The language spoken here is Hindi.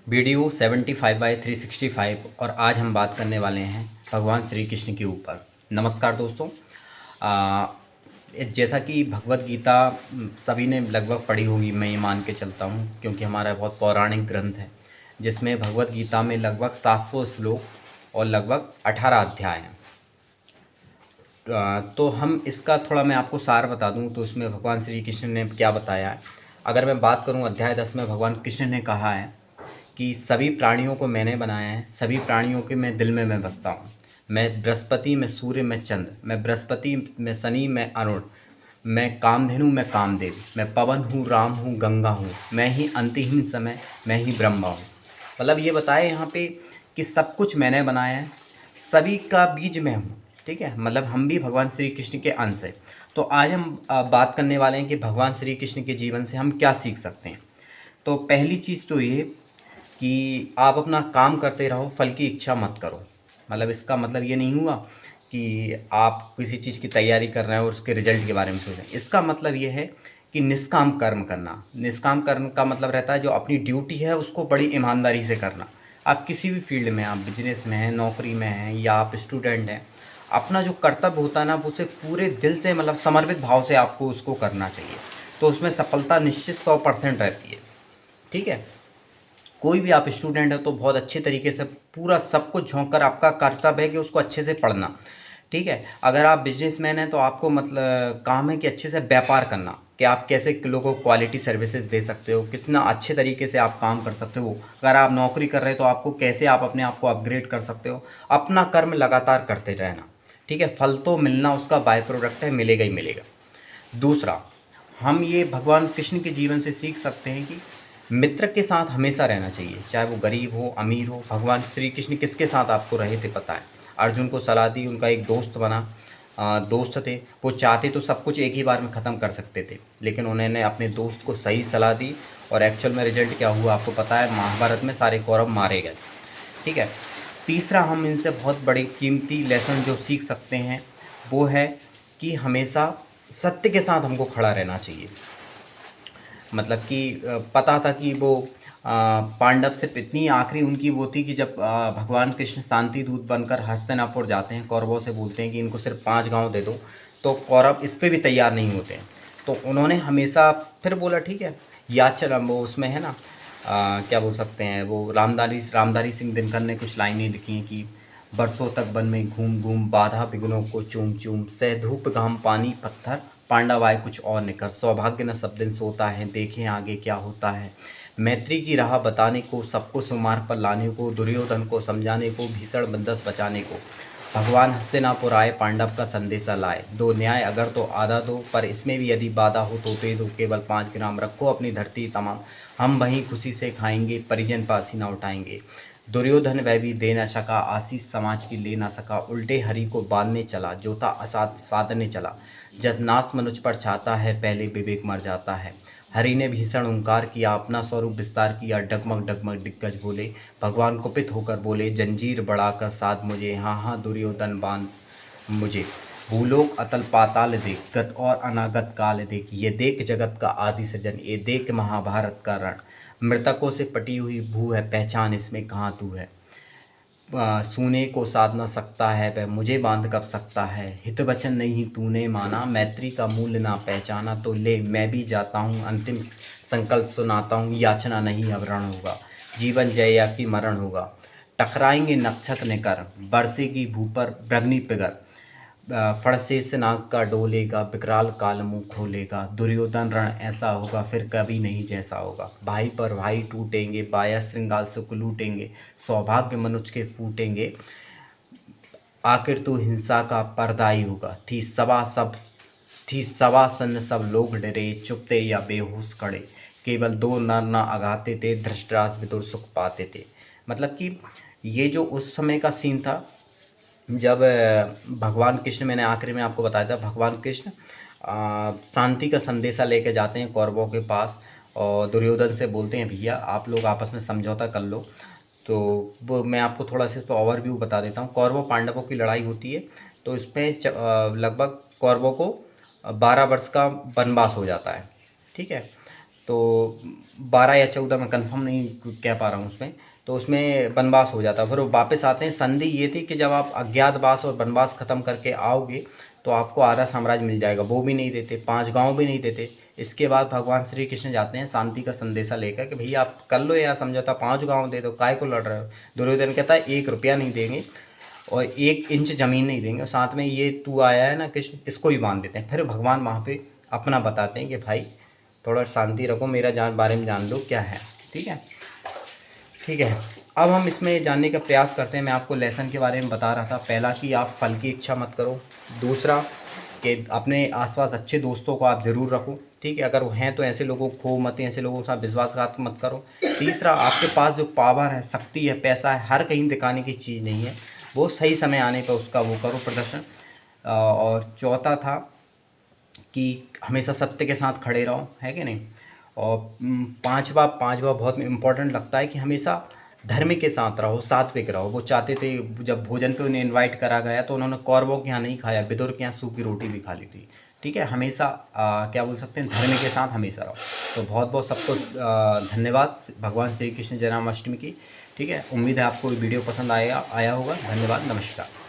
वीडियो 75/365 और आज हम बात करने वाले हैं भगवान श्री कृष्ण के ऊपर। नमस्कार दोस्तों। आ, जैसा कि भगवत गीता सभी ने लगभग पढ़ी होगी, मैं ये मान के चलता हूँ, क्योंकि हमारा बहुत पौराणिक ग्रंथ है जिसमें भगवत गीता में लगभग 700 श्लोक और लगभग 18 अध्याय हैं। तो हम इसका थोड़ा मैं आपको सार बता दूं तो इसमें भगवान श्री कृष्ण ने क्या बताया है। अगर मैं बात करूं अध्याय 10 में भगवान कृष्ण ने कहा है कि सभी प्राणियों को मैंने बनाया है, सभी प्राणियों के मैं दिल में मैं बसता हूँ। मैं बृहस्पति, मैं सूर्य, मैं चंद्र, मैं बृहस्पति, मैं शनि, मैं अरुण, मैं कामधेनु, मैं कामदेव, मैं पवन हूँ, राम हूँ, गंगा हूँ, मैं ही अंतहीन समय, मैं ही ब्रह्मा हूँ। मतलब ये बताया यहाँ पे कि सब कुछ मैंने बनाया है, सभी का बीज मैं हूँ। ठीक है, मतलब हम भी भगवान श्री कृष्ण के अंश हैं। तो आज हम बात करने वाले हैं कि भगवान श्री कृष्ण के जीवन से हम क्या सीख सकते हैं। तो पहली चीज़ तो ये कि आप अपना काम करते रहो, फल की इच्छा मत करो। मतलब इसका मतलब ये नहीं हुआ कि आप किसी चीज़ की तैयारी कर रहे हैं और उसके रिजल्ट के बारे में सोच रहे हैं। इसका मतलब ये है कि निष्काम कर्म करना। निष्काम कर्म का मतलब रहता है जो अपनी ड्यूटी है उसको बड़ी ईमानदारी से करना। आप किसी भी फील्ड में, आप बिजनेस में हैं, नौकरी में हैं, या आप स्टूडेंट हैं, अपना जो कर्तव्य होता है ना, उसे पूरे दिल से, मतलब समर्पित भाव से आपको उसको करना चाहिए। तो उसमें सफलता निश्चित 100% रहती है। ठीक है, कोई भी आप स्टूडेंट है तो बहुत अच्छे तरीके से पूरा सब कुछ झोंक कर, आपका कर्तव्य है कि उसको अच्छे से पढ़ना। ठीक है, अगर आप बिजनेसमैन हैं तो आपको मतलब काम है कि अच्छे से व्यापार करना, कि आप कैसे लोगों को क्वालिटी सर्विसेज दे सकते हो, कितना अच्छे तरीके से आप काम कर सकते हो। अगर आप नौकरी कर रहे हो तो आपको कैसे आप अपने आप को अपग्रेड कर सकते हो। अपना कर्म लगातार करते रहना। ठीक है, फल तो मिलना उसका बाय प्रोडक्ट है, मिलेगा ही मिलेगा। दूसरा, हम ये भगवान कृष्ण के जीवन से सीख सकते हैं कि मित्र के साथ हमेशा रहना चाहिए, चाहे वो गरीब हो, अमीर हो। भगवान श्री कृष्ण किसके साथ आपको रहे थे पता है। अर्जुन को सलाह दी, उनका एक दोस्त बना। दोस्त थे, वो चाहते तो सब कुछ एक ही बार में ख़त्म कर सकते थे, लेकिन उन्होंने अपने दोस्त को सही सलाह दी और एक्चुअल में रिजल्ट क्या हुआ आपको पता है। महाभारत में सारे कौरव मारे गए। ठीक है, तीसरा हम इनसे बहुत बड़ी कीमती लेसन जो सीख सकते हैं वो है कि हमेशा सत्य के साथ हमको खड़ा रहना चाहिए। मतलब कि पता था कि वो पांडव सिर्फ इतनी आखिरी उनकी वो थी कि जब भगवान कृष्ण शांति दूत बनकर हस्तिनापुर जाते हैं, कौरवों से बोलते हैं कि इनको सिर्फ 5 गांव दे दो, तो कौरव इस पे भी तैयार नहीं होते हैं। तो उन्होंने हमेशा फिर बोला ठीक है, याचर वो उसमें है ना, क्या बोल सकते हैं, वो रामधारी सिंह दिनकर ने कुछ लाइनें लिखी हैं कि बरसों तक वन में घूम घूम, बाधा विघ्नों को चूम चूम, सह धूप घाम पानी पत्थर, पांडव आए कुछ और निकर, सौभाग्य न सब दिन सोता है, देखें आगे क्या होता है। मैत्री की राह बताने को, सबको सुमार्ग पर लाने को, दुर्योधन को समझाने को, भीषण बंदस बचाने को, भगवान हस्तिनापुर आए, पांडव का संदेशा लाए। दो न्याय अगर तो आधा दो, पर इसमें भी यदि बाधा हो तो दे दो। केवल 5 ग्राम रखो अपनी धरती तमाम, हम वहीं खुशी से खाएंगे, परिजन पासी ना उठाएंगे। दुर्योधन वह भी दे न सका, आशीष समाज की ले ना सका, उल्टे हरि को बांधने चला, जोता असाध साधने चला। जब नाश मनुज पर छाता है, पहले विवेक मर जाता है। हरि ने भीषण ओंकार किया, अपना स्वरूप विस्तार किया, डगमग डगमग दिग्गज बोले। भगवान कुपित होकर बोले, जंजीर बढ़ाकर साध मुझे, हाँ हाँ दुर्योधन बांध मुझे। भूलोक अतल पाताल देख, गत और अनागत काल देख, ये देख जगत का आदि सृजन, ये देख महाभारत का रण। मृतकों से पटी हुई भू है, पहचान इसमें कहाँ तू है। सूने को साध न सकता है वह, मुझे बांध कब सकता है। हित वचन नहीं तूने माना, मैत्री का मूल्य ना पहचाना, तो ले मैं भी जाता हूँ, अंतिम संकल्प सुनाता हूँ। याचना नहीं अब रण होगा, जीवन जय या कि मरण होगा। टकराएंगे नक्षत्र ने कर, बरसेगी भू पर ब्रग्नि पिगर, फणशेष नाग का डोलेगा, विकराल काल मुँह खोलेगा। दुर्योधन रण ऐसा होगा फिर कभी नहीं जैसा होगा, भाई पर भाई टूटेंगे, बाया श्रृंगाल सुख लूटेंगे, सौभाग्य मनुष्य के फूटेंगे। आखिर तो हिंसा का पर्दा ही होगा। थी सवा सन्न सब लोग डरे, चुपते या बेहोश खड़े, केवल 2 नर ना अगाते थे, धृतराष्ट्र विदुर सुख पाते थे। मतलब कि ये जो उस समय का सीन था जब भगवान कृष्ण, मैंने आखिरी में आपको बताया था, भगवान कृष्ण शांति का संदेशा लेके जाते हैं कौरवों के पास और दुर्योधन से बोलते हैं भैया आप लोग आपस में समझौता कर लो। तो वो मैं आपको थोड़ा सा इस पर ओवरव्यू बता देता हूँ। कौरवों पांडवों की लड़ाई होती है, तो इस पर लगभग कौरवों को 12 वर्ष का वनवास हो जाता है। ठीक है, तो 12 या 14 मैं कंफर्म नहीं कह पा रहा हूँ उसमें, तो उसमें वनवास हो जाता है। फिर वो वापस आते हैं। संधि ये थी कि जब आप अज्ञातवास और वनवास ख़त्म करके आओगे तो आपको आधा साम्राज्य मिल जाएगा, वो भी नहीं देते, 5 गांव भी नहीं देते। इसके बाद भगवान श्री कृष्ण जाते हैं शांति का संदेशा लेकर कि भैया आप कर लो यार समझौता, 5 गांव दे दो, काय को लड़ रहे हो। दुर्योधन कहता है 1 रुपया नहीं देंगे और 1 इंच ज़मीन नहीं देंगे, और साथ में ये तू आया है ना कृष्ण, इसको ही बांध देते हैं। फिर भगवान वहाँ पे अपना बताते हैं कि भाई थोड़ा शांति रखो, मेरा बारे में जान लो क्या है। ठीक है, ठीक है। अब हम इसमें जानने का प्रयास करते हैं। मैं आपको लेसन के बारे में बता रहा था, पहला कि आप फल की इच्छा मत करो, दूसरा कि अपने आसपास अच्छे दोस्तों को आप ज़रूर रखो, ठीक है, अगर वो हैं तो ऐसे लोगों को खो मत, ऐसे लोगों के साथ विश्वासघात मत करो। तीसरा, आपके पास जो पावर है, शक्ति है, पैसा है, हर कहीं दिखाने की चीज़ नहीं है, वो सही समय आने पर उसका वो करो प्रदर्शन। और चौथा था कि हमेशा सत्य के साथ खड़े रहो, है कि नहीं। और पांचवा बहुत इम्पोर्टेंट लगता है कि हमेशा धर्म के साथ रहो, सात्विक रहो। वो चाहते थे, जब भोजन पे उन्हें इनवाइट करा गया तो उन्होंने कौरवों के यहाँ नहीं खाया, विदुर के यहाँ सूखी रोटी भी खा ली थी। ठीक है, हमेशा क्या बोल सकते हैं, धर्म के साथ हमेशा रहो। तो बहुत बहुत सबको धन्यवाद भगवान श्री कृष्ण जन्माष्टमी की। ठीक है, उम्मीद है आपको वीडियो पसंद आया होगा। धन्यवाद, नमस्कार।